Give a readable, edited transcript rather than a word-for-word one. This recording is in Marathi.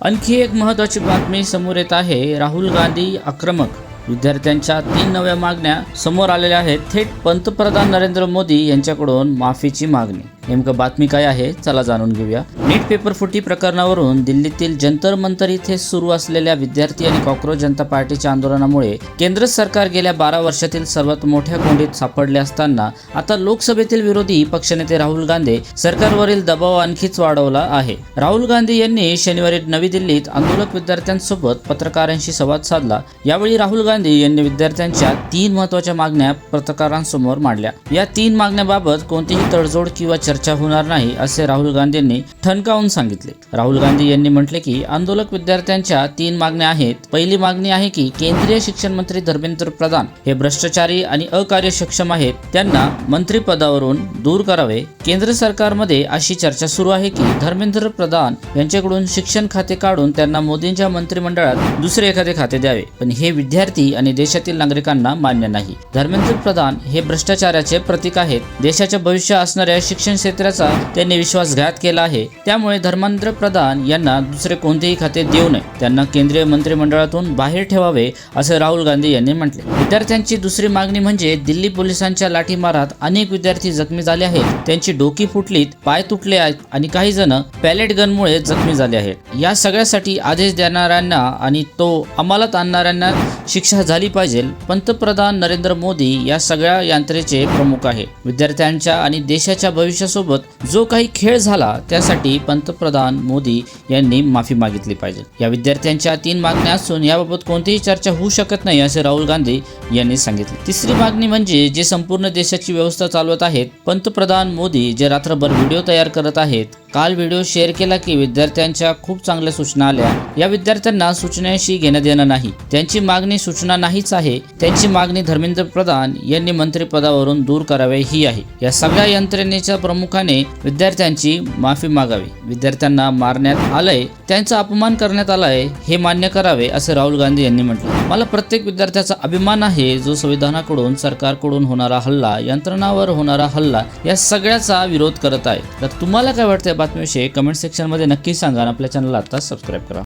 आणखी एक महत्त्वाची बातमी समोर येत आहे। राहुल गांधी आक्रमक, विद्यार्थ्यांच्या 3 नव्या मागण्या समोर आलेल्या आहेत। थेट पंतप्रधान नरेंद्र मोदी यांच्याकडून माफीची मागणी। नेमकं बातमी काय आहे, चला जाणून घेऊया। नीट पेपर फुटी प्रकरणावरून दिल्लीतील जंतर मंतर इथे सुरू असलेल्या विद्यार्थी आणि कॉक्रोच जनता पार्टीच्या आंदोलनामुळे केंद्र सरकार गेल्या 12 वर्षातील सर्वात मोठ्या कोंडीत सापडले असताना आता लोकसभेतील विरोधी पक्षनेते राहुल गांधी सरकारवरील दबाव आणखीच वाढवला आहे। राहुल गांधी यांनी शनिवारी नवी दिल्लीत आंदोलक विद्यार्थ्यांसोबत पत्रकारांशी संवाद साधला। यावेळी राहुल गांधी यांनी विद्यार्थ्यांच्या 3 महत्त्वाच्या मागण्या पत्रकारांसमोर मांडल्या। या 3 मागण्याबाबत कोणतीही तडजोड किंवा चर्चा होणार नाही असे राहुल गांधींनी ठणकावून सांगितले। राहुल गांधी यांनी म्हटले की आंदोलक विद्यार्थ्यांच्या 3 मागण्या आहेत। पहिली मागणी आहे की केंद्रीय शिक्षण मंत्री धर्मेंद्र प्रधान हे भ्रष्टाचारी आणि अकार्यक्षम आहेत, त्यांना मंत्रिपदावरून दूर करावे। केंद्र सरकारमध्ये अशी चर्चा सुरू आहे की धर्मेंद्र प्रधान यांच्याकडून शिक्षण खाते काढून त्यांना मोदींच्या मंत्रिमंडळात दुसरे एखादे खाते द्यावे, पण हे विद्यार्थी आणि देशातील नागरिकांना मान्य नाही। धर्मेंद्र प्रधान हे भ्रष्टाचाराचे प्रतीक आहेत। देशाचे भविष्य असणाऱ्या शिक्षण क्षेत्राचा त्यांनी विश्वासघात केला आहे। त्यामुळे धर्मेंद्र प्रधान यांना दुसरे कोणतेही खाते देऊ नये, त्यांना केंद्रीय मंत्रिमंडळातून बाहेर ठेवावे असे राहुल गांधी यांनी म्हटले। विद्यार्थ्यांची दुसरी मागणी म्हणजे दिल्ली पोलिसांच्या लाठीमारात अनेक विद्यार्थी जखमी झाले आहेत, त्यांची डोकी फुटलीत, पाय तुटले आहेत आणि काही जण पॅलेट गनमुळे जखमी झाले आहेत। या सगळ्यासाठी आदेश देणाऱ्यांना आणि तो अंमलात आणणाऱ्यांना शिक्षा झाली पाहिजे। पंतप्रधान नरेंद्र मोदी या सगळ्या यंत्रणेचे प्रमुख आहे। विद्यार्थ्यांच्या आणि देशाच्या भविष्यासोबत जो काही खेळ झाला त्यासाठी पंतप्रधान मोदी यांनी माफी मागितली पाहिजे। या विद्यार्थ्यांच्या 3 मागण्या असून याबाबत कोणतीही चर्चा होऊ शकत नाही असे राहुल गांधी यांनी सांगितले। तिसरी मागणी म्हणजे जे संपूर्ण देशाची व्यवस्था चालवत आहेत पंतप्रधान मोदी जे रात्रभर व्हिडिओ तयार करत आहेत। काल व्हिडिओ शेअर केला की विद्यार्थ्यांच्या खूप चांगल्या सूचना आल्या। या विद्यार्थ्यांना सूचनांशी घेणं देणं नाही, त्यांची मागणी सूचना नाहीच आहे। त्यांची मागणी धर्मेंद्र प्रधान यांनी मंत्रिपदावरून दूर करावे ही आहे। या सगळ्या यंत्रणेच्या प्रमुखाने विद्यार्थ्यांची माफी मागावी। विद्यार्थ्यांना मारण्यात आलंय, त्यांचा अपमान करण्यात आलाय हे मान्य करावे असे राहुल गांधी यांनी म्हटले। मला प्रत्येक विद्यार्थ्याचा अभिमान आहे जो संविधानाकडून, सरकारकडून होणारा हल्ला, यंत्रणांवर होणारा हल्ला या सगळ्याचा विरोध करत आहे। तर तुम्हाला काय वाटतं बातमीविषयी कमेंट सेक्शन मध्ये नक्की सांगा। आपल्या चॅनलला आता सबस्क्राईब करा।